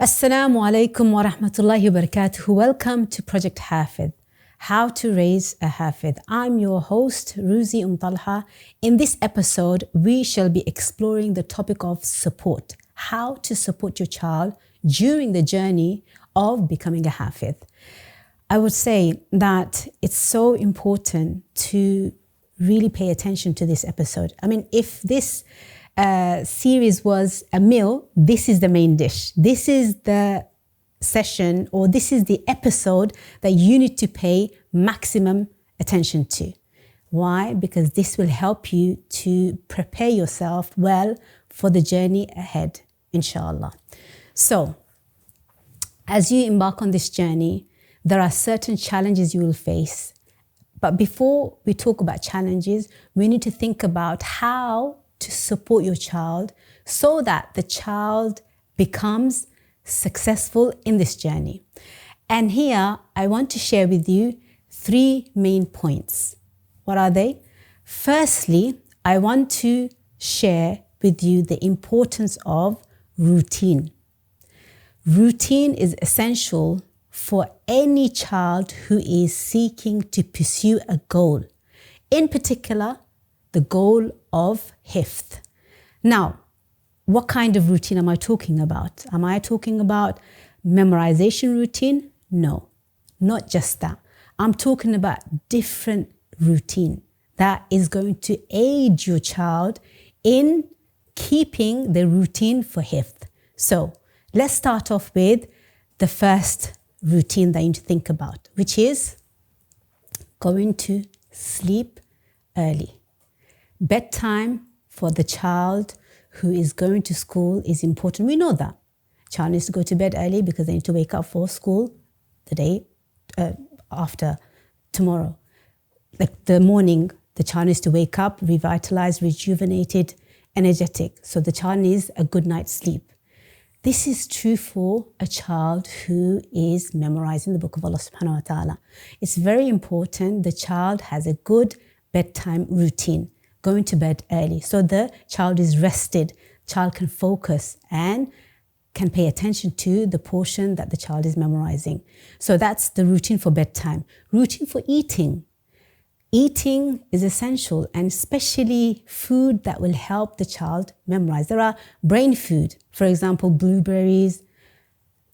Assalamu alaikum wa rahmatullahi wa barakatuh. Welcome to Project Hafidh, How to Raise a Hafidh. I'm your host, Ruzi Talha. In this episode, we shall be exploring the topic of support, how to support your child during the journey of becoming a Hafidh. I would say that it's so important to really pay attention to this episode. I mean, if this series was a meal, this is the main dish. This is the session, or this is the episode that you need to pay maximum attention to. Why? Because this will help you to prepare yourself well for the journey ahead, inshallah. So, as you embark on this journey, there are certain challenges you will face. But before we talk about challenges, we need to think about how to support your child so that the child becomes successful in this journey. And here I want to share with you 3 main points. What are they? Firstly, I want to share with you the importance of routine. Routine is essential for any child who is seeking to pursue a goal. In particular, the goal of Hifdh. Now, what kind of routine am I talking about? Am I talking about memorization routine? No, not just that. I'm talking about different routine that is going to aid your child in keeping the routine for Hifdh. So let's start off with the first routine that you need to think about, which is going to sleep early. Bedtime for the child who is going to school is important. We know that. Child needs to go to bed early because they need to wake up for school the day after tomorrow. Like the morning, the child needs to wake up, revitalized, rejuvenated, energetic. So the child needs a good night's sleep. This is true for a child who is memorizing the book of Allah subhanahu wa ta'ala. It's very important the child has a good bedtime routine, going to bed early, so the child is rested, child can focus and can pay attention to the portion that the child is memorizing. So that's the routine for bedtime. Routine for eating. Eating is essential, and especially food that will help the child memorize. There are brain food, for example, blueberries,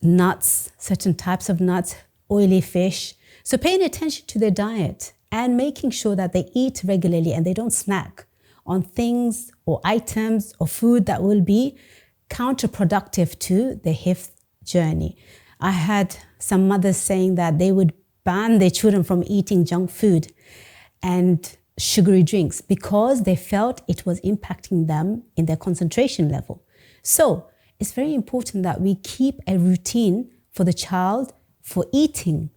nuts, certain types of nuts, oily fish. So paying attention to their diet and making sure that they eat regularly and they don't snack on things or items or food that will be counterproductive to the Hifdh journey. I had some mothers saying that they would ban their children from eating junk food and sugary drinks because they felt it was impacting them in their concentration level. So it's very important that we keep a routine for the child for eating.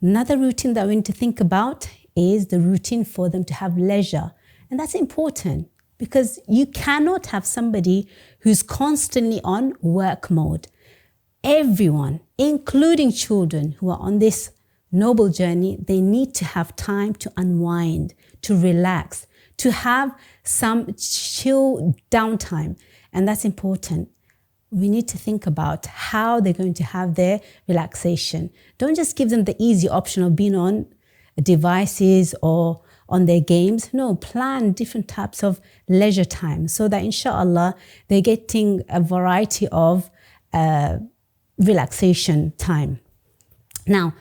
Another routine that we need to think about is the routine for them to have leisure. And that's important because you cannot have somebody who's constantly on work mode. Everyone, including children who are on this noble journey, they need to have time to unwind, to relax, to have some chill downtime. And that's important. We need to think about how they're going to have their relaxation. Don't just give them the easy option of being on devices or on their games. No, plan different types of leisure time so that inshallah they're getting a variety of relaxation time. Now,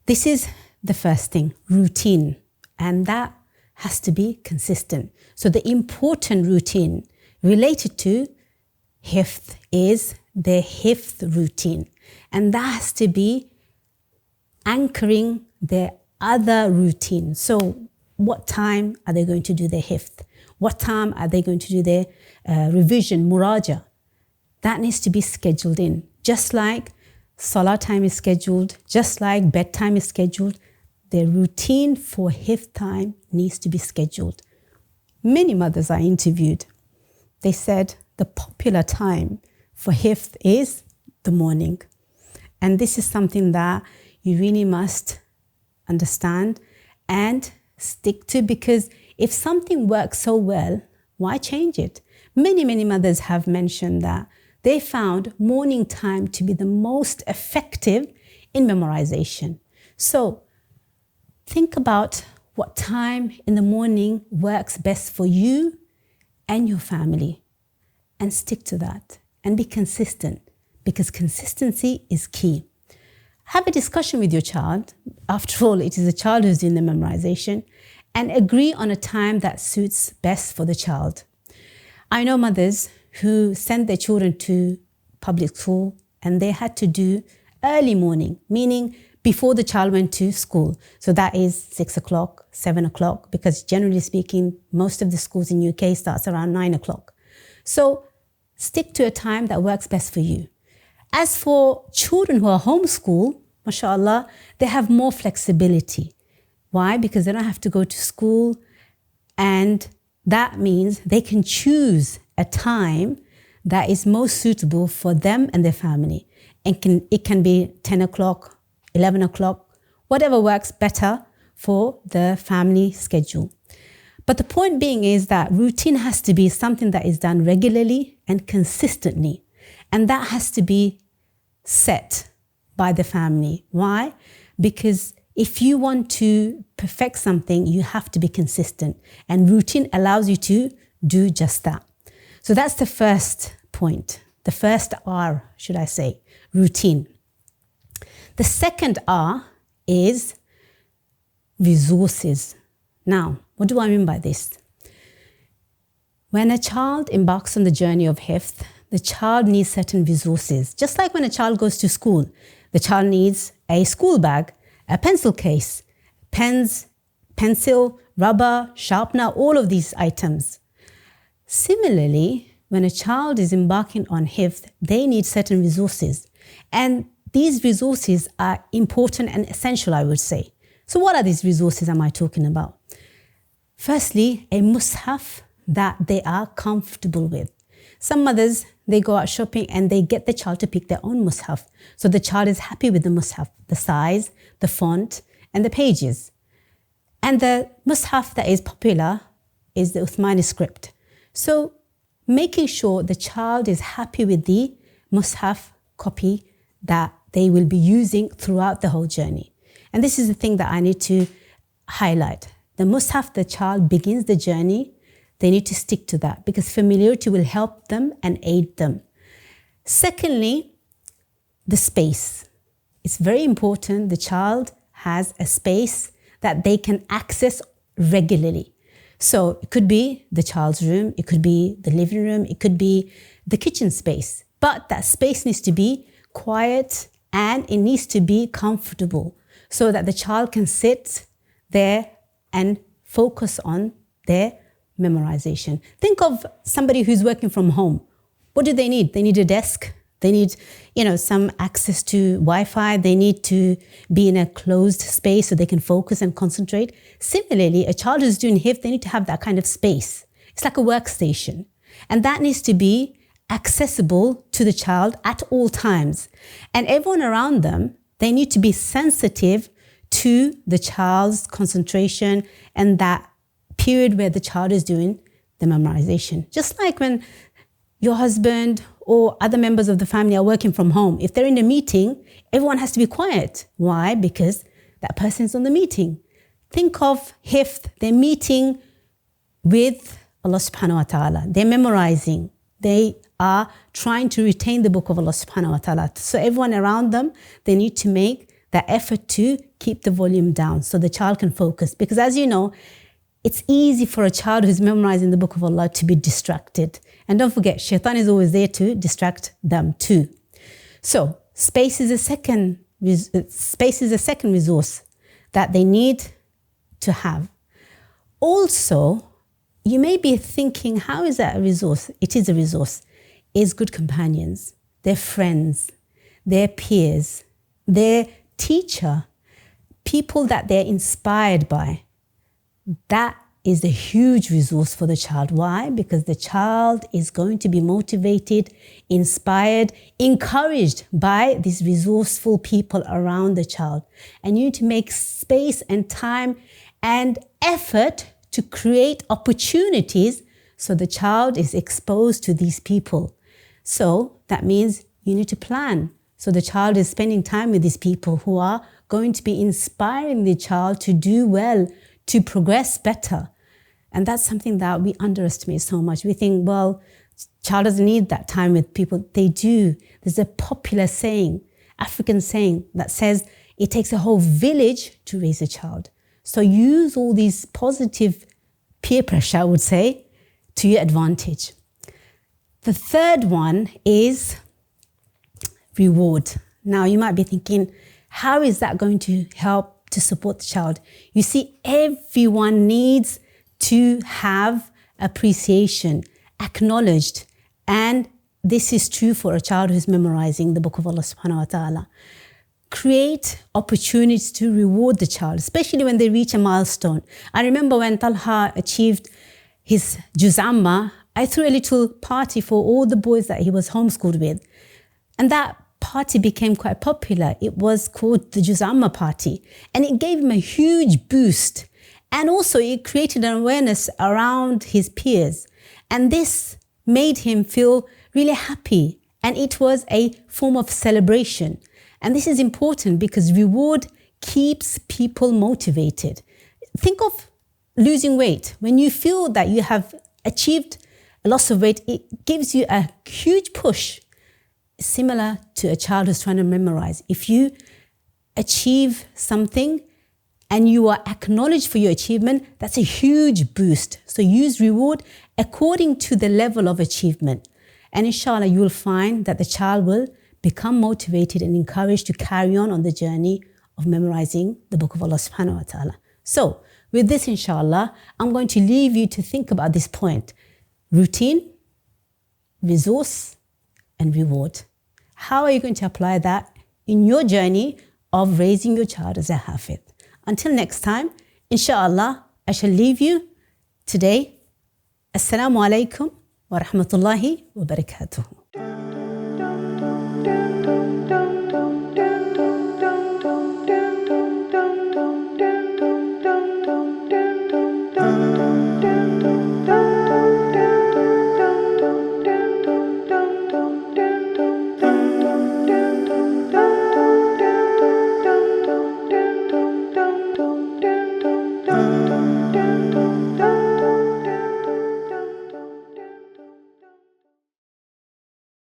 this is the first thing, routine, and that has to be consistent. So the important routine related to Hifdh is the Hifdh routine, and that has to be anchoring their other routine. So what time are they going to do their Hifdh? What time are they going to do their revision, muraja? That needs to be scheduled in. Just like salah time is scheduled, just like bedtime is scheduled, the routine for Hifdh time needs to be scheduled. Many mothers I interviewed, they said the popular time for Hifdh is the morning. And this is something that you really must understand and stick to, because if something works so well, why change it? Many mothers have mentioned that they found morning time to be the most effective in memorization. So think about what time in the morning works best for you and your family, and stick to that and be consistent, because consistency is key. Have a discussion with your child. After all, it is the child who's doing the memorization, and agree on a time that suits best for the child. I know mothers who send their children to public school and they had to do early morning, meaning before the child went to school. So that is 6 o'clock, 7 o'clock, because generally speaking, most of the schools in UK starts around 9 o'clock. So stick to a time that works best for you. As for children who are homeschooled, mashallah, they have more flexibility. Why? Because they don't have to go to school, and that means they can choose a time that is most suitable for them and their family. And it can be 10 o'clock, 11 o'clock, whatever works better for the family schedule. But the point being is that routine has to be something that is done regularly and consistently. And that has to be set by the family. Why? Because if you want to perfect something, you have to be consistent. And routine allows you to do just that. So that's the first point. The first R, should I say, routine. The second R is resources. Now, what do I mean by this? When a child embarks on the journey of Hifdh, the child needs certain resources. Just like when a child goes to school, the child needs a school bag, a pencil case, pens, pencil, rubber, sharpener, all of these items. Similarly, when a child is embarking on Hifdh, they need certain resources. And these resources are important and essential, I would say. So what are these resources am I talking about? Firstly, a mushaf that they are comfortable with. Some mothers, they go out shopping and they get the child to pick their own mushaf. So the child is happy with the mushaf, the size, the font, and the pages. And the mushaf that is popular is the Uthmani script. So making sure the child is happy with the mushaf copy that they will be using throughout the whole journey. And this is the thing that I need to highlight. The mushaf, the child begins the journey, they need to stick to that because familiarity will help them and aid them. Secondly, the space. It's very important the child has a space that they can access regularly. So it could be the child's room, it could be the living room, it could be the kitchen space. But that space needs to be quiet and it needs to be comfortable so that the child can sit there and focus on their memorization. Think of somebody who's working from home. What do they need? They need a desk. They need, some access to Wi-Fi. They need to be in a closed space so they can focus and concentrate. Similarly, a child who's doing Hifdh, they need to have that kind of space. It's like a workstation. And that needs to be accessible to the child at all times. And everyone around them, they need to be sensitive to the child's concentration and that period where the child is doing the memorization. Just like when your husband or other members of the family are working from home, if they're in a meeting, everyone has to be quiet. Why? Because that person's on the meeting. Think of Hifdh, they're meeting with Allah subhanahu wa ta'ala. They're memorizing. They are trying to retain the book of Allah subhanahu wa ta'ala. So everyone around them, they need to make that effort to keep the volume down so the child can focus. Because as you know, it's easy for a child who's memorizing the book of Allah to be distracted. And don't forget, shaitan is always there to distract them too. So space is a second resource that they need to have. Also, you may be thinking, how is that a resource? It is a resource. It's good companions, their friends, their peers, their teacher, people that they're inspired by. That is a huge resource for the child. Why? Because the child is going to be motivated, inspired, encouraged by these resourceful people around the child. And you need to make space and time and effort to create opportunities so the child is exposed to these people. So that means you need to plan. So the child is spending time with these people who are going to be inspiring the child to do well, to progress better. And that's something that we underestimate so much. We think, well, child doesn't need that time with people. They do. There's a popular saying, African saying, that says it takes a whole village to raise a child. So use all these positive peer pressure, I would say, to your advantage. The third one is reward. Now, you might be thinking, how is that going to help to support the child? You see, everyone needs to have appreciation, acknowledged. And this is true for a child who's memorizing the book of Allah subhanahu wa ta'ala. Create opportunities to reward the child, especially when they reach a milestone. I remember when Talha achieved his Juz Amma, I threw a little party for all the boys that he was homeschooled with. And that party became quite popular. It was called the Juz Amma party. And it gave him a huge boost. And also it created an awareness around his peers. And this made him feel really happy. And it was a form of celebration. And this is important because reward keeps people motivated. Think of losing weight. When you feel that you have achieved a loss of weight, it gives you a huge push. Similar to a child who's trying to memorize. If you achieve something and you are acknowledged for your achievement, that's a huge boost. So use reward according to the level of achievement. And inshallah, you will find that the child will become motivated and encouraged to carry on the journey of memorizing the book of Allah subhanahu wa ta'ala. So with this, inshallah, I'm going to leave you to think about this point. Routine, resource, and reward. How are you going to apply that in your journey of raising your child as a Hafidh? Until next time, inshallah, I shall leave you today. Assalamu alaikum wa rahmatullahi wa barakatuh.